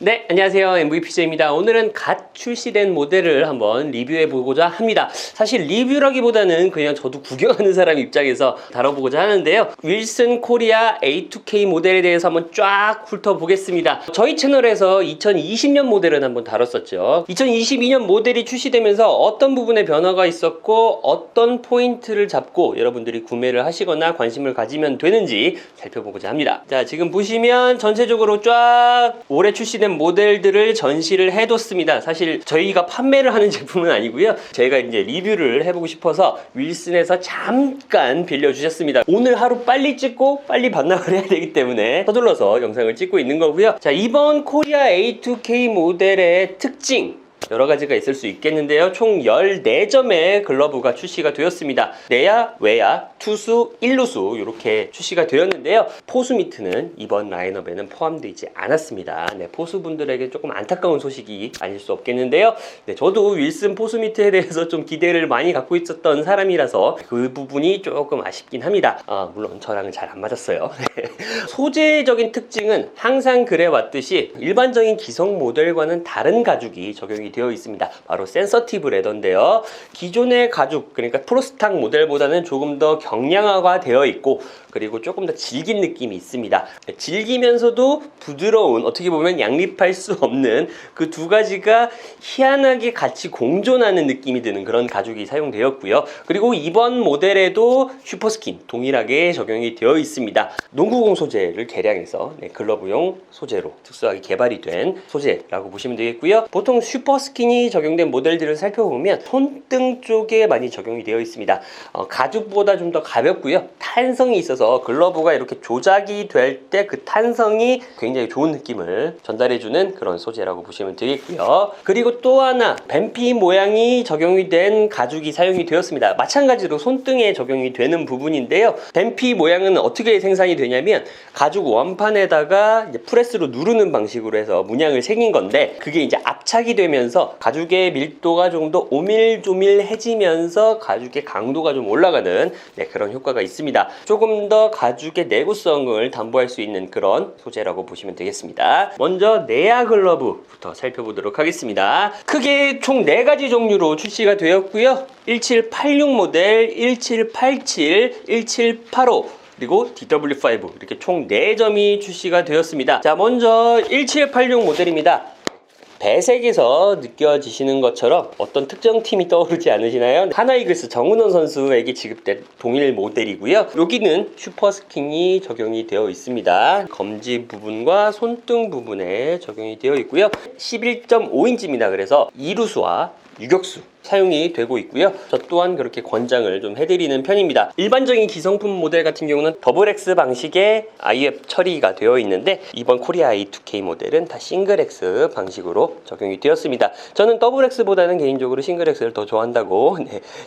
네, 안녕하세요. MVPJ입니다. 오늘은 갓 출시된 모델을 한번 리뷰해 보고자 합니다. 사실 리뷰라기보다는 그냥 저도 구경하는 사람 입장에서 다뤄보고자 하는데요. 윌슨 코리아 A2K 모델에 대해서 한번 쫙 훑어보겠습니다. 저희 채널에서 2020년 모델은 한번 다뤘었죠. 2022년 모델이 출시되면서 어떤 부분에 변화가 있었고 어떤 포인트를 잡고 여러분들이 구매를 하시거나 관심을 가지면 되는지 살펴보고자 합니다. 자, 지금 보시면 전체적으로 쫙 올해 출시된 모델들을 전시를 해뒀습니다. 사실 저희가 판매를 하는 제품은 아니고요. 저희가 이제 리뷰를 해보고 싶어서 윌슨에서 잠깐 빌려주셨습니다. 오늘 하루 빨리 찍고 빨리 반납을 해야 되기 때문에 서둘러서 영상을 찍고 있는 거고요. 자, 이번 코리아 A2K 모델의 특징 여러 가지가 있을 수 있겠는데요. 총 14점의 글러브가 출시가 되었습니다. 내야, 외야, 투수, 일루수 이렇게 출시가 되었는데요. 포수 미트는 이번 라인업에는 포함되지 않았습니다. 네, 포수분들에게 조금 안타까운 소식이 아닐 수 없겠는데요. 네, 저도 윌슨 포수 미트에 대해서 좀 기대를 많이 갖고 있었던 사람이라서 그 부분이 조금 아쉽긴 합니다. 물론 저랑은 잘 안 맞았어요. 소재적인 특징은 항상 그래왔듯이 일반적인 기성 모델과는 다른 가죽이 적용이 되어 있습니다. 바로 센서티브 레더인데요. 기존의 가죽, 그러니까 프로스탁 모델보다는 조금 더 경량화가 되어 있고 그리고 조금 더 질긴 느낌이 있습니다. 질기면서도 부드러운, 어떻게 보면 양립할 수 없는 그 두 가지가 희한하게 같이 공존하는 느낌이 드는 그런 가죽이 사용되었고요. 그리고 이번 모델에도 슈퍼스킨 동일하게 적용이 되어 있습니다. 농구공 소재를 개량해서 글러브용 소재로 특수하게 개발이 된 소재라고 보시면 되겠고요. 보통 슈퍼스킨이 적용된 모델들을 살펴보면 손등 쪽에 많이 적용이 되어 있습니다. 가죽보다 좀 더 가볍고요. 탄성이 있어서 글러브가 이렇게 조작이 될 때 그 탄성이 굉장히 좋은 느낌을 전달해주는 그런 소재라고 보시면 되겠고요. 그리고 또 하나 뱀피 모양이 적용이 된 가죽이 사용이 되었습니다. 마찬가지로 손등에 적용이 되는 부분인데요. 뱀피 모양은 어떻게 생산이 되냐면 가죽 원판에다가 이제 프레스로 누르는 방식으로 해서 문양을 새긴 건데 그게 이제 압착이 되면서 가죽의 밀도가 좀 더 오밀조밀해지면서 가죽의 강도가 좀 올라가는 그런 효과가 있습니다. 조금 더 가죽의 내구성을 담보할 수 있는 그런 소재라고 보시면 되겠습니다. 먼저 내야 글러브부터 살펴보도록 하겠습니다. 크게 총 4가지 종류로 출시가 되었고요. 1786 모델, 1787, 1785 그리고 DW5 이렇게 총 4점이 출시가 되었습니다. 자, 먼저 1786 모델입니다. 배색에서 느껴지시는 것처럼 어떤 특정 팀이 떠오르지 않으시나요? 하나이글스 정은원 선수에게 지급된 동일 모델이고요. 여기는 슈퍼스킨이 적용이 되어 있습니다. 검지 부분과 손등 부분에 적용이 되어 있고요. 11.5인치입니다. 그래서 이루수와 유격수 사용이 되고 있고요. 저 또한 그렇게 권장을 좀 해드리는 편입니다. 일반적인 기성품 모델 같은 경우는 더블X 방식의 IF 처리가 되어 있는데 이번 코리아 A2K 모델은 다 싱글X 방식으로 적용이 되었습니다. 저는 더블X보다는 개인적으로 싱글X를 더 좋아한다고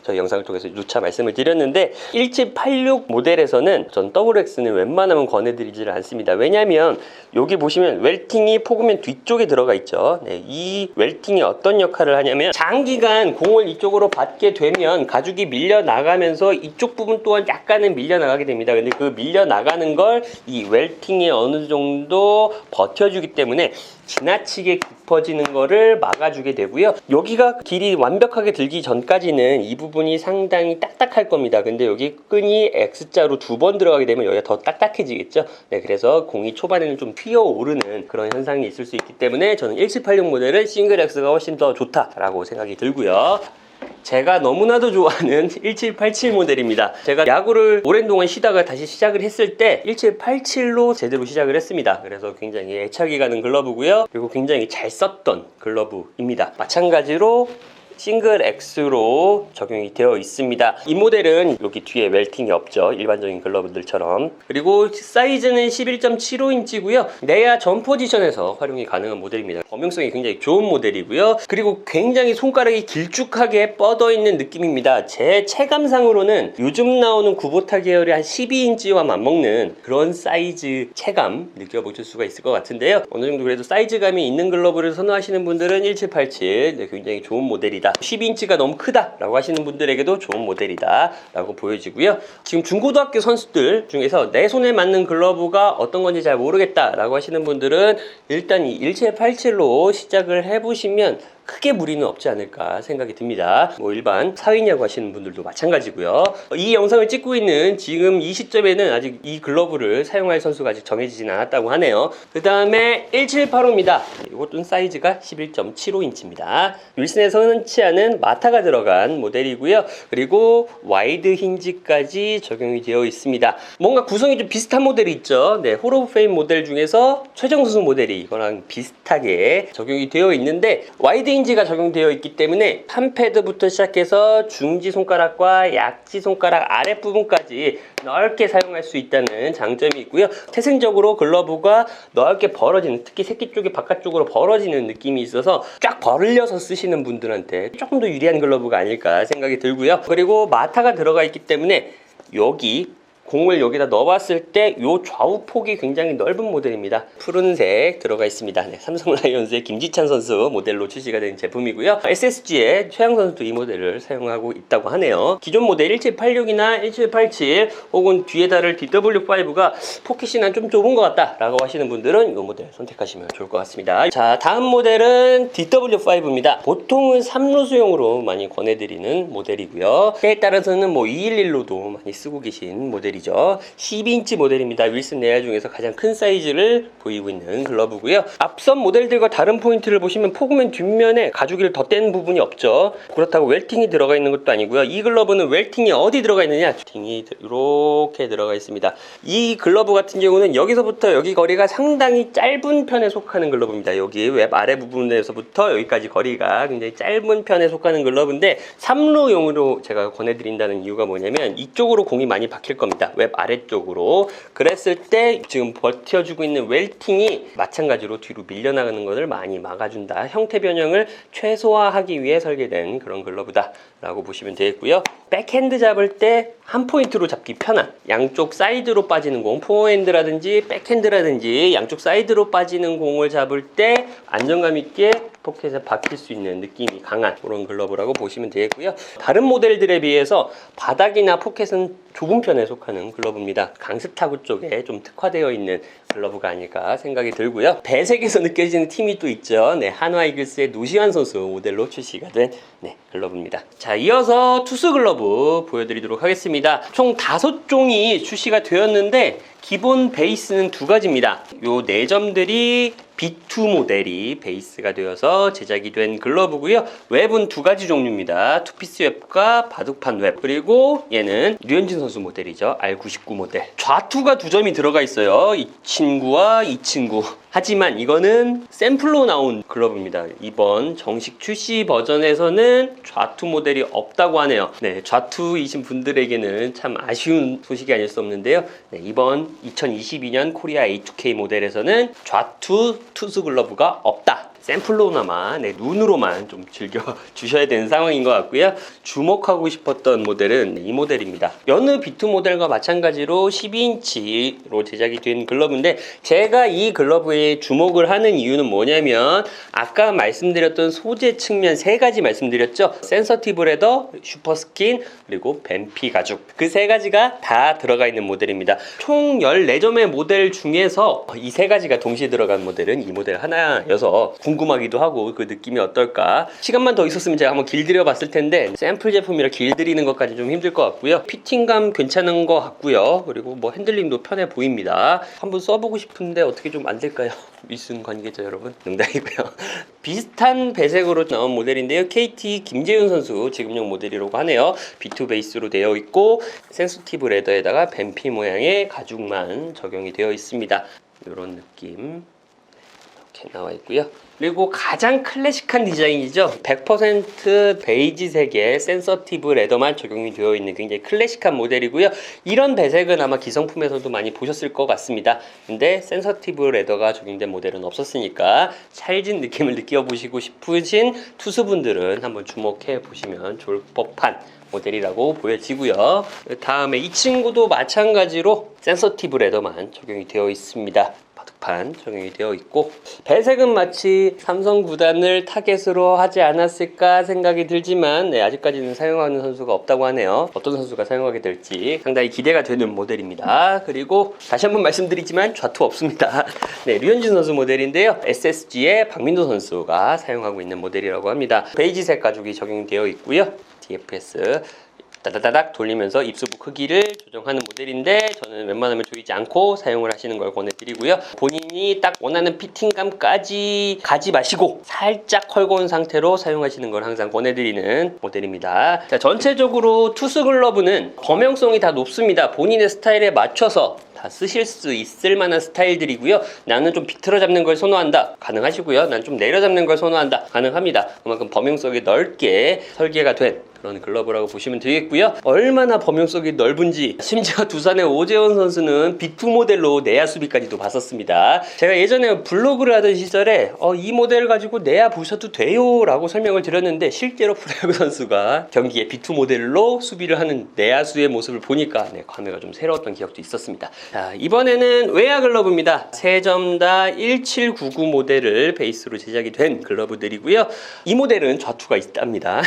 저희 영상을 통해서 누차 말씀을 드렸는데 1786 모델에서는 전 더블X는 웬만하면 권해드리지를 않습니다. 왜냐하면 여기 보시면 웰팅이 폭으면 뒤쪽에 들어가 있죠. 이 웰팅이 어떤 역할을 하냐면 장기간 공을 이쪽으로 받게 되면 가죽이 밀려나가면서 이쪽 부분 또한 약간은 밀려나가게 됩니다. 근데 그 밀려나가는 걸 이 웰팅이 어느 정도 버텨주기 때문에 지나치게 깊어지는 거를 막아주게 되고요. 여기가 길이 완벽하게 들기 전까지는 이 부분이 상당히 딱딱할 겁니다. 근데 여기 끈이 X자로 2번 들어가게 되면 여기가 더 딱딱해지겠죠. 그래서 공이 초반에는 좀 튀어오르는 그런 현상이 있을 수 있기 때문에 저는 1786 모델은 싱글 X가 훨씬 더 좋다라고 생각이 들고요. 제가 너무나도 좋아하는 1787 모델입니다. 제가 야구를 오랜 동안 쉬다가 다시 시작을 했을 때 1787로 제대로 시작을 했습니다. 그래서 굉장히 애착이 가는 글러브고요. 그리고 굉장히 잘 썼던 글러브입니다. 마찬가지로 싱글 X로 적용이 되어 있습니다. 이 모델은 여기 뒤에 웰팅이 없죠. 일반적인 글러브들처럼. 그리고 사이즈는 11.75인치고요. 내야 전 포지션에서 활용이 가능한 모델입니다. 범용성이 굉장히 좋은 모델이고요. 그리고 굉장히 손가락이 길쭉하게 뻗어 있는 느낌입니다. 제 체감상으로는 요즘 나오는 구보타 계열의 한 12인치와 맞먹는 그런 사이즈 체감 느껴보실 수가 있을 것 같은데요. 어느 정도 그래도 사이즈감이 있는 글러브를 선호하시는 분들은 1787 굉장히 좋은 모델이다 있습니다. 12인치가 너무 크다라고 하시는 분들에게도 좋은 모델이다라고 보여지고요. 지금 중고등학교 선수들 중에서 내 손에 맞는 글러브가 어떤 건지 잘 모르겠다라고 하시는 분들은 일단 이 1787로 시작을 해보시면 크게 무리는 없지 않을까 생각이 듭니다. 뭐 일반 사회냐고 하시는 분들도 마찬가지고요. 이 영상을 찍고 있는 지금 이 시점에는 아직 이 글러브를 사용할 선수가 아직 정해지진 않았다고 하네요. 그 다음에 1785입니다. 이것도 사이즈가 11.75인치입니다. 윌슨에서는 흔치 않은 마타가 들어간 모델이고요. 그리고 와이드 힌지까지 적용이 되어 있습니다. 뭔가 구성이 좀 비슷한 모델이 있죠. 네, 홀 오브 페임 모델 중에서 최정 선수 모델이 이거랑 비슷하게 적용이 되어 있는데 와이드 힌지가 적용되어 있기 때문에 판패드부터 시작해서 중지 손가락과 약지 손가락 아랫부분까지 넓게 사용할 수 있다는 장점이 있고요. 태생적으로 글러브가 넓게 벌어지는, 특히 새끼 쪽이 바깥쪽으로 벌어지는 느낌이 있어서 쫙 벌려서 쓰시는 분들한테 조금 더 유리한 글러브가 아닐까 생각이 들고요. 그리고 마타가 들어가 있기 때문에 여기 공을 여기다 넣어봤을 때 이 좌우 폭이 굉장히 넓은 모델입니다. 푸른색 들어가 있습니다. 네, 삼성 라이온즈의 김지찬 선수 모델로 출시가 된 제품이고요. SSG의 최양 선수도 이 모델을 사용하고 있다고 하네요. 기존 모델 1786이나 1787 혹은 뒤에 달을 DW5가 포켓이 난 좀 좁은 것 같다 라고 하시는 분들은 이 모델 선택하시면 좋을 것 같습니다. 자, 다음 모델은 DW5입니다. 보통은 3루수용으로 많이 권해드리는 모델이고요. 때에 따라서는 뭐 211로도 많이 쓰고 계신 모델이죠. 12인치 모델입니다. 윌슨 레아 중에서 가장 큰 사이즈를 보이고 있는 글러브고요. 앞선 모델들과 다른 포인트를 보시면 포그맨 뒷면에 가죽을 덧댄 부분이 없죠. 그렇다고 웰팅이 들어가 있는 것도 아니고요. 이 글러브는 웰팅이 어디 들어가 있느냐? 웰팅이 이렇게 들어가 있습니다. 이 글러브 같은 경우는 여기서부터 여기 거리가 상당히 짧은 편에 속하는 글러브입니다. 여기 웹 아래 부분에서부터 여기까지 거리가 굉장히 짧은 편에 속하는 글러브인데 3루용으로 제가 권해드린다는 이유가 뭐냐면 이쪽으로 공이 많이 박힐 겁니다. 웹 아래쪽으로. 그랬을 때 지금 버텨주고 있는 웰팅이 마찬가지로 뒤로 밀려나가는 것을 많이 막아준다. 형태 변형을 최소화하기 위해 설계된 그런 글러브다 라고 보시면 되겠고요. 백핸드 잡을 때 한 포인트로 잡기 편한 양쪽 사이드로 빠지는 공, 포핸드라든지 백핸드라든지 양쪽 사이드로 빠지는 공을 잡을 때 안정감 있게 포켓에 박힐 수 있는 느낌이 강한 그런 글러브라고 보시면 되겠고요. 다른 모델들에 비해서 바닥이나 포켓은 좁은 편에 속하는 글러브입니다. 강습타구 쪽에 좀 특화되어 있는 글러브가 아닐까 생각이 들고요. 배색에서 느껴지는 팀이 또 있죠. 네, 한화 이글스의 노시환 선수 모델로 출시가 된 글러브입니다. 자, 이어서 투수 글러브 보여드리도록 하겠습니다. 총 5종이 출시가 되었는데 기본 베이스는 2가지입니다. 요 4점들이 B2 모델이 베이스가 되어서 제작이 된 글러브고요. 웹은 2가지 종류입니다. 투피스 웹과 바둑판 웹. 그리고 얘는 류현진 선수 모델이죠. R99 모델. 좌투가 2점이 들어가 있어요. 이 친구와 이 친구. 하지만 이거는 샘플로 나온 글러브입니다. 이번 정식 출시 버전에서는 좌투 모델이 없다고 하네요. 네, 좌투이신 분들에게는 참 아쉬운 소식이 아닐 수 없는데요. 네, 이번 2022년 코리아 A2K 모델에서는 좌투 투수 글러브가 없다. 샘플로나마 눈으로만 좀 즐겨주셔야 되는 상황인 것 같고요. 주목하고 싶었던 모델은 이 모델입니다. 여느 B2 모델과 마찬가지로 12인치로 제작이 된 글러브인데 제가 이 글러브에 주목을 하는 이유는 뭐냐면 아까 말씀드렸던 소재 측면 3가지 말씀드렸죠. 센서티브 레더, 슈퍼스킨, 그리고 뱀피 가죽. 그 3가지가 다 들어가 있는 모델입니다. 총 14점의 모델 중에서 이 3가지가 동시에 들어간 모델은 이 모델 하나여서 궁금하기도 하고 그 느낌이 어떨까. 시간만 더 있었으면 제가 한번 길들여 봤을 텐데 샘플 제품이라 길들이는 것까지 좀 힘들 것 같고요. 피팅감 괜찮은 것 같고요. 그리고 뭐 핸들링도 편해 보입니다. 한번 써보고 싶은데 어떻게 좀 안 될까요? 윌슨 관계자 여러분, 농담이고요. 비슷한 배색으로 나온 모델인데요. KT 김재윤 선수 지금용 모델이라고 하네요. B2 베이스로 되어 있고 센시티브 레더에다가 뱀피 모양의 가죽만 적용이 되어 있습니다. 이런 느낌 이렇게 나와 있고요. 그리고 가장 클래식한 디자인이죠. 100% 베이지색의 센서티브 레더만 적용이 되어 있는 굉장히 클래식한 모델이고요. 이런 배색은 아마 기성품에서도 많이 보셨을 것 같습니다. 근데 센서티브 레더가 적용된 모델은 없었으니까 찰진 느낌을 느껴보시고 싶으신 투수분들은 한번 주목해 보시면 좋을 법한 모델이라고 보여지고요. 다음에 이 친구도 마찬가지로 센서티브 레더만 적용이 되어 있습니다. 바닥판 적용이 되어 있고, 배색은 마치 삼성 구단을 타겟으로 하지 않았을까 생각이 들지만 아직까지는 사용하는 선수가 없다고 하네요. 어떤 선수가 사용하게 될지 상당히 기대가 되는 모델입니다. 그리고 다시 한번 말씀드리지만 좌투 없습니다. 류현진 선수 모델인데요. SSG의 박민도 선수가 사용하고 있는 모델이라고 합니다. 베이지색 가죽이 적용되어 있고요. DFS 따다다닥 돌리면서 입수부 크기를 조정하는 모델인데, 저는 웬만하면 조이지 않고 사용을 하시는 걸 권해드리고요. 본인이 딱 원하는 피팅감까지 가지 마시고 살짝 헐거운 상태로 사용하시는 걸 항상 권해드리는 모델입니다. 자, 전체적으로 투스 글러브는 범용성이 다 높습니다. 본인의 스타일에 맞춰서 다 쓰실 수 있을 만한 스타일들이고요. 나는 좀 비틀어 잡는 걸 선호한다, 가능하시고요. 난 좀 내려 잡는 걸 선호한다, 가능합니다. 그만큼 범용성이 넓게 설계가 된 그런 글러브라고 보시면 되겠고요. 얼마나 범용성이 넓은지, 심지어 두산의 오재원 선수는 B2 모델로 내야 수비까지도 봤었습니다. 제가 예전에 블로그를 하던 시절에 이 모델을 가지고 내야 보셔도 돼요 라고 설명을 드렸는데, 실제로 프로야구 선수가 경기에 B2 모델로 수비를 하는 내야수의 모습을 보니까 감회가 좀 새로웠던 기억도 있었습니다. 자, 이번에는 외야 글러브입니다. 3점 다 1799 모델을 베이스로 제작이 된 글러브들이고요. 이 모델은 좌투가 있답니다.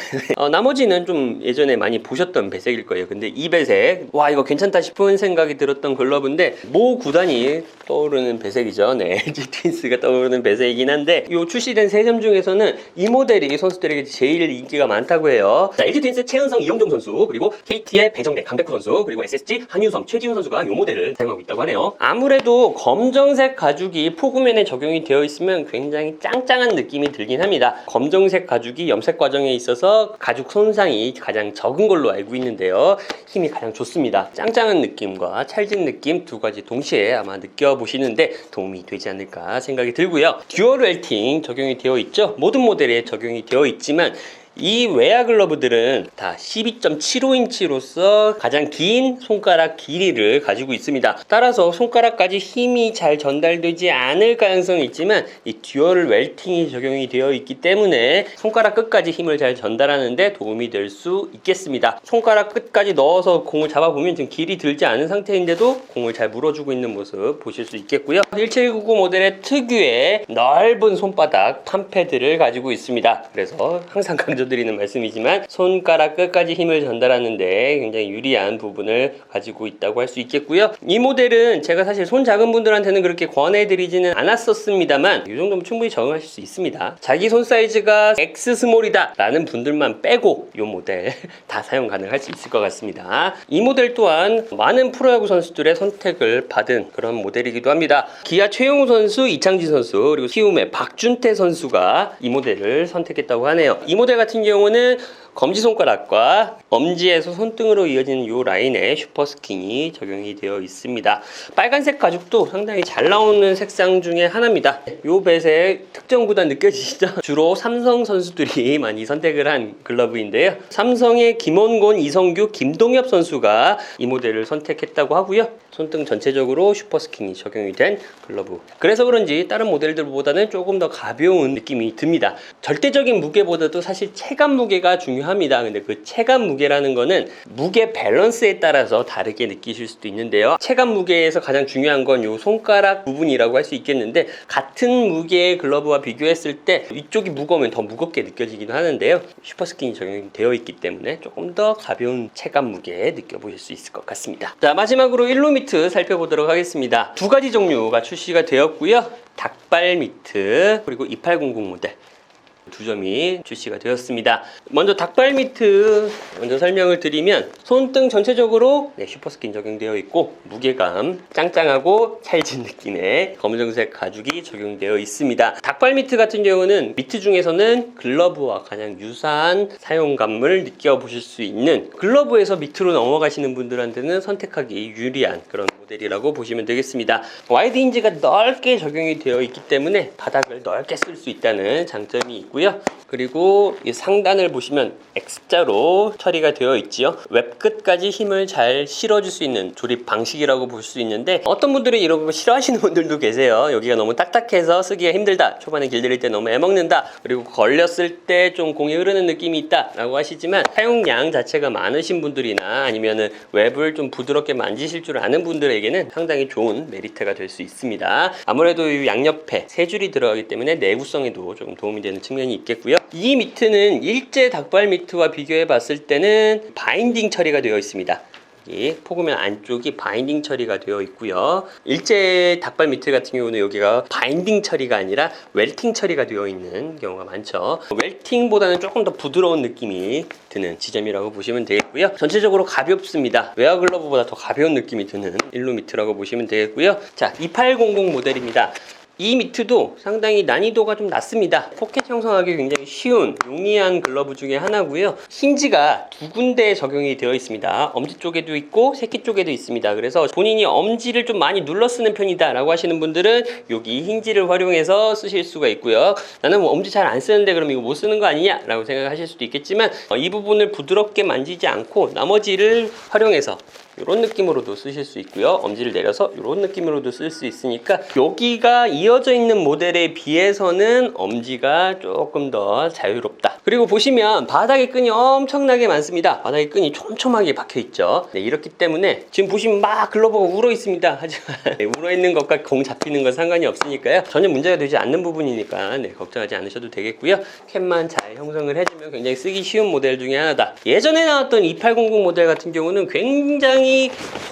나머지는 좀 예전에 많이 보셨던 배색일 거예요. 근데 이 배색, 와 이거 괜찮다 싶은 생각이 들었던 글러브인데, 모 구단이 떠오르는 배색이죠. LG 트윈스가 떠오르는 배색이긴 한데, 이 출시된 3점 중에서는 이 모델이 선수들에게 제일 인기가 많다고 해요. 자, LG 트윈스 최은성, 이영종 선수, 그리고 KT의 배정래, 강백호 선수, 그리고 SSG 한유섬, 최지훈 선수가 이 모델을 사용하고 있다고 하네요. 아무래도 검정색 가죽이 포구면에 적용이 되어 있으면 굉장히 짱짱한 느낌이 들긴 합니다. 검정색 가죽이 염색 과정에 있어서 가죽 손상이 가장 적은 걸로 알고 있는데요. 힘이 가장 좋습니다. 짱짱한 느낌과 찰진 느낌 두 가지 동시에 아마 느껴보시는데 도움이 되지 않을까 생각이 들고요. 듀얼 웰팅 적용이 되어 있죠. 모든 모델에 적용이 되어 있지만 이 외야 글러브들은 다 12.75인치로서 가장 긴 손가락 길이를 가지고 있습니다. 따라서 손가락까지 힘이 잘 전달되지 않을 가능성이 있지만, 이 듀얼 웰팅이 적용이 되어 있기 때문에 손가락 끝까지 힘을 잘 전달하는 데 도움이 될 수 있겠습니다. 손가락 끝까지 넣어서 공을 잡아보면 지금 길이 들지 않은 상태인데도 공을 잘 물어주고 있는 모습 보실 수 있겠고요. 1799 모델의 특유의 넓은 손바닥 팜패드를 가지고 있습니다. 그래서 항상 드리는 말씀이지만 손가락 끝까지 힘을 전달하는데 굉장히 유리한 부분을 가지고 있다고 할 수 있겠고요. 이 모델은 제가 사실 손 작은 분들한테는 그렇게 권해드리지는 않았었습니다만, 이 정도면 충분히 적응하실 수 있습니다. 자기 손 사이즈가 X 스몰이다 라는 분들만 빼고 이 모델 다 사용 가능할 수 있을 것 같습니다. 이 모델 또한 많은 프로야구 선수들의 선택을 받은 그런 모델이기도 합니다. 기아 최용우 선수, 이창진 선수, 그리고 키움의 박준태 선수가 이 모델을 선택했다고 하네요. 이 모델 같은 경우는 검지손가락과 엄지에서 손등으로 이어지는 이 라인에 슈퍼스킨이 적용이 되어 있습니다. 빨간색 가죽도 상당히 잘 나오는 색상 중에 하나입니다. 이 배색 특정 구단 느껴지시죠? 주로 삼성 선수들이 많이 선택을 한 글러브인데요. 삼성의 김원곤, 이성규, 김동엽 선수가 이 모델을 선택했다고 하고요. 손등 전체적으로 슈퍼스킨이 적용이 된 글러브. 그래서 그런지 다른 모델들보다는 조금 더 가벼운 느낌이 듭니다. 절대적인 무게보다도 사실 체감 무게가 중요합니다. 근데 그 체감 무게라는 거는 무게 밸런스에 따라서 다르게 느끼실 수도 있는데요. 체감 무게에서 가장 중요한 건 이 손가락 부분이라고 할 수 있겠는데, 같은 무게의 글러브와 비교했을 때 이쪽이 무거우면 더 무겁게 느껴지기도 하는데요. 슈퍼스킨이 적용되어 있기 때문에 조금 더 가벼운 체감 무게 느껴보실 수 있을 것 같습니다. 자, 마지막으로 일로 미트 살펴보도록 하겠습니다. 두 가지 종류가 출시가 되었고요. 닭발 미트, 그리고 2800 모델 두 점이 출시가 되었습니다. 먼저 닭발 미트 먼저 설명을 드리면, 손등 전체적으로 슈퍼스킨 적용되어 있고, 무게감 짱짱하고 찰진 느낌의 검정색 가죽이 적용되어 있습니다. 닭발 미트 같은 경우는 미트 중에서는 글러브와 가장 유사한 사용감을 느껴보실 수 있는, 글러브에서 미트로 넘어가시는 분들한테는 선택하기 유리한 그런 모델이라고 보시면 되겠습니다. 와이드 힌지가 넓게 적용이 되어 있기 때문에 바닥을 넓게 쓸 수 있다는 장점이 있고요. 있고요. 그리고 이 상단을 보시면 X자로 처리가 되어 있지요. 웹 끝까지 힘을 잘 실어줄 수 있는 조립 방식이라고 볼 수 있는데, 어떤 분들은 이런 거 싫어하시는 분들도 계세요. 여기가 너무 딱딱해서 쓰기가 힘들다, 초반에 길들일 때 너무 애먹는다, 그리고 걸렸을 때 좀 공이 흐르는 느낌이 있다 라고 하시지만, 사용량 자체가 많으신 분들이나 아니면은 웹을 좀 부드럽게 만지실 줄 아는 분들에게는 상당히 좋은 메리트가 될 수 있습니다. 아무래도 이 양옆에 세 줄이 들어가기 때문에 내구성에도 좀 도움이 되는 측면이 있겠고요. 이 미트는 일제 닭발 미트와 비교해 봤을 때는 바인딩 처리가 되어 있습니다. 이 포그면 안쪽이 바인딩 처리가 되어 있고요. 일제 닭발 미트 같은 경우는 여기가 바인딩 처리가 아니라 웰팅 처리가 되어 있는 경우가 많죠. 웰팅보다는 조금 더 부드러운 느낌이 드는 지점이라고 보시면 되겠고요. 전체적으로 가볍습니다. 웨어 글러브보다 더 가벼운 느낌이 드는 일루 미트라고 보시면 되겠고요. 자, 2800 모델입니다. 이 미트도 상당히 난이도가 좀 낮습니다. 포켓 형성하기 굉장히 쉬운 용이한 글러브 중에 하나고요. 힌지가 두 군데에 적용이 되어 있습니다. 엄지 쪽에도 있고 새끼 쪽에도 있습니다. 그래서 본인이 엄지를 좀 많이 눌러 쓰는 편이다 라고 하시는 분들은 여기 힌지를 활용해서 쓰실 수가 있고요. 나는 뭐 엄지 잘 안 쓰는데 그럼 이거 못 쓰는 거 아니냐 라고 생각하실 수도 있겠지만, 이 부분을 부드럽게 만지지 않고 나머지를 활용해서 이런 느낌으로도 쓰실 수 있고요. 엄지를 내려서 이런 느낌으로도 쓸 수 있으니까, 여기가 이어져 있는 모델에 비해서는 엄지가 조금 더 자유롭다. 그리고 보시면 바닥에 끈이 엄청나게 많습니다. 바닥에 끈이 촘촘하게 박혀 있죠. 네, 이렇기 때문에 지금 보시면 막 글러브가 울어 있습니다. 하지만 울어 있는 것과 공 잡히는 건 상관이 없으니까요. 전혀 문제가 되지 않는 부분이니까 걱정하지 않으셔도 되겠고요. 캡만 잘 형성을 해주면 굉장히 쓰기 쉬운 모델 중에 하나다. 예전에 나왔던 2800 모델 같은 경우는 굉장히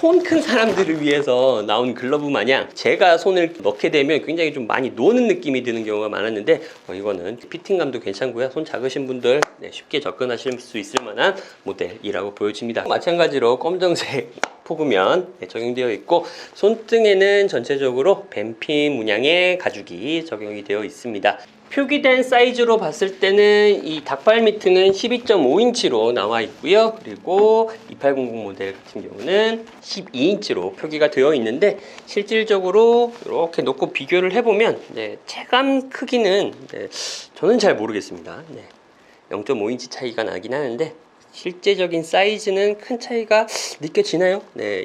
손 큰 사람들을 위해서 나온 글러브 마냥 제가 손을 넣게 되면 굉장히 좀 많이 노는 느낌이 드는 경우가 많았는데, 이거는 피팅감도 괜찮고요. 손 작으신 분들 쉽게 접근하실 수 있을 만한 모델이라고 보여집니다. 마찬가지로 검정색 포그면 적용되어 있고, 손등에는 전체적으로 뱀핀 문양의 가죽이 적용이 되어 있습니다. 표기된 사이즈로 봤을 때는 이 닭발 미트는 12.5인치로 나와 있고요. 그리고 2800 모델 같은 경우는 12인치로 표기가 되어 있는데, 실질적으로 이렇게 놓고 비교를 해보면 체감 크기는 저는 잘 모르겠습니다. 0.5인치 차이가 나긴 하는데, 실제적인 사이즈는 큰 차이가 느껴지나요?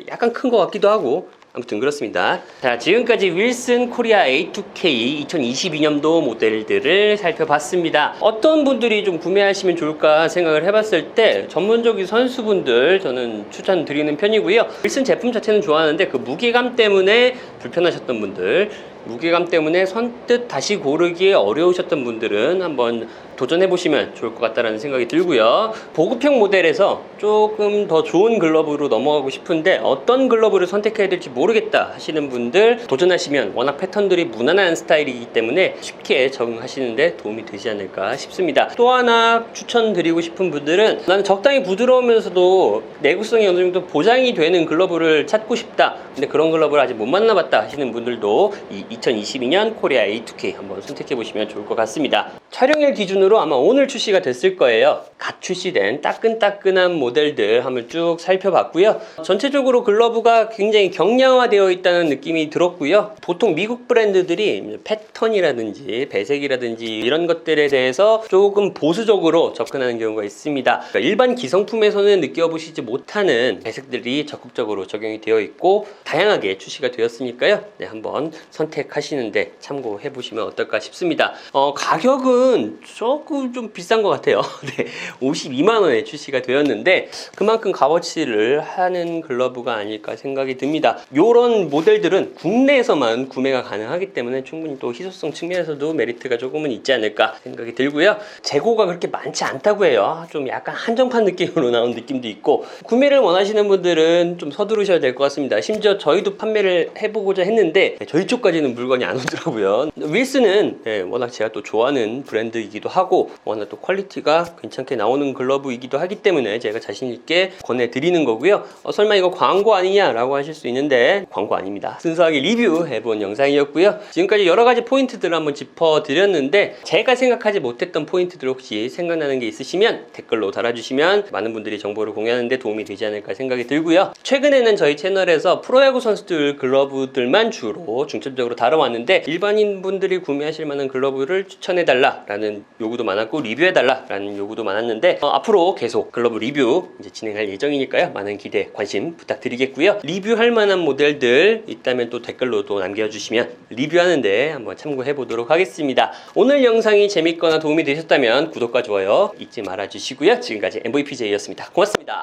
약간 큰 것 같기도 하고, 아무튼 그렇습니다. 자, 지금까지 윌슨 코리아 A2K 2022년도 모델들을 살펴봤습니다. 어떤 분들이 좀 구매하시면 좋을까 생각을 해봤을 때, 전문적인 선수분들 저는 추천드리는 편이고요. 윌슨 제품 자체는 좋아하는데 그 무게감 때문에 불편하셨던 분들, 무게감 때문에 선뜻 다시 고르기에 어려우셨던 분들은 한번 도전해보시면 좋을 것 같다는 생각이 들고요. 보급형 모델에서 조금 더 좋은 글러브로 넘어가고 싶은데 어떤 글러브를 선택해야 될지 모르겠다 하시는 분들, 도전하시면 워낙 패턴들이 무난한 스타일이기 때문에 쉽게 적응하시는데 도움이 되지 않을까 싶습니다. 또 하나 추천드리고 싶은 분들은, 나는 적당히 부드러우면서도 내구성이 어느 정도 보장이 되는 글러브를 찾고 싶다, 근데 그런 글러브를 아직 못 만나봤다 하시는 분들도 이 2022년 코리아 A2K 한번 선택해보시면 좋을 것 같습니다. 촬영일 기준으로 아마 오늘 출시가 됐을 거예요. 갓 출시된 따끈따끈한 모델들 한번 쭉 살펴봤고요. 전체적으로 글러브가 굉장히 경량화되어 있다는 느낌이 들었고요. 보통 미국 브랜드들이 패턴이라든지 배색이라든지 이런 것들에 대해서 조금 보수적으로 접근하는 경우가 있습니다. 그러니까 일반 기성품에서는 느껴보시지 못하는 배색들이 적극적으로 적용이 되어 있고 다양하게 출시가 되었으니까요. 한번 선택하시는데 참고해 보시면 어떨까 싶습니다. 가격은 조금 좀 비싼 것 같아요. 52만원에 출시가 되었는데 그만큼 값어치를 하는 글러브가 아닐까 생각이 듭니다. 이런 모델들은 국내에서만 구매가 가능하기 때문에 충분히 또 희소성 측면에서도 메리트가 조금은 있지 않을까 생각이 들고요. 재고가 그렇게 많지 않다고 해요. 좀 약간 한정판 느낌으로 나온 느낌도 있고, 구매를 원하시는 분들은 좀 서두르셔야 될 것 같습니다. 심지어 저희도 판매를 해보고자 했는데 저희 쪽까지는 물건이 안 오더라고요. 윌슨은 워낙 제가 또 좋아하는 브랜드이기도 하고 워낙 또 퀄리티가 괜찮게 나오는 글러브이기도 하기 때문에 제가 자신있게 권해드리는 거고요. 설마 이거 광고 아니냐 라고 하실 수 있는데 광고 아닙니다. 순수하게 리뷰해본 영상이었고요. 지금까지 여러가지 포인트들을 한번 짚어드렸는데, 제가 생각하지 못했던 포인트들 혹시 생각나는 게 있으시면 댓글로 달아주시면 많은 분들이 정보를 공유하는 데 도움이 되지 않을까 생각이 들고요. 최근에는 저희 채널에서 프로야구 선수들 글러브들만 주로 중점적으로 다뤄왔는데 일반인 분들이 구매하실 만한 글러브를 추천해달라라는 요구도 많았고 리뷰해달라라는 요구도 많았는데 앞으로 계속 글러브 리뷰 이제 진행할 예정이니까요. 많은 기대, 관심 부탁드리겠고요. 리뷰할 만한 모델들 있다면 또 댓글로도 남겨주시면 리뷰하는데 한번 참고해 보도록 하겠습니다. 오늘 영상이 재밌거나 도움이 되셨다면 구독과 좋아요 잊지 말아주시고요. 지금까지 MVPJ였습니다. 고맙습니다.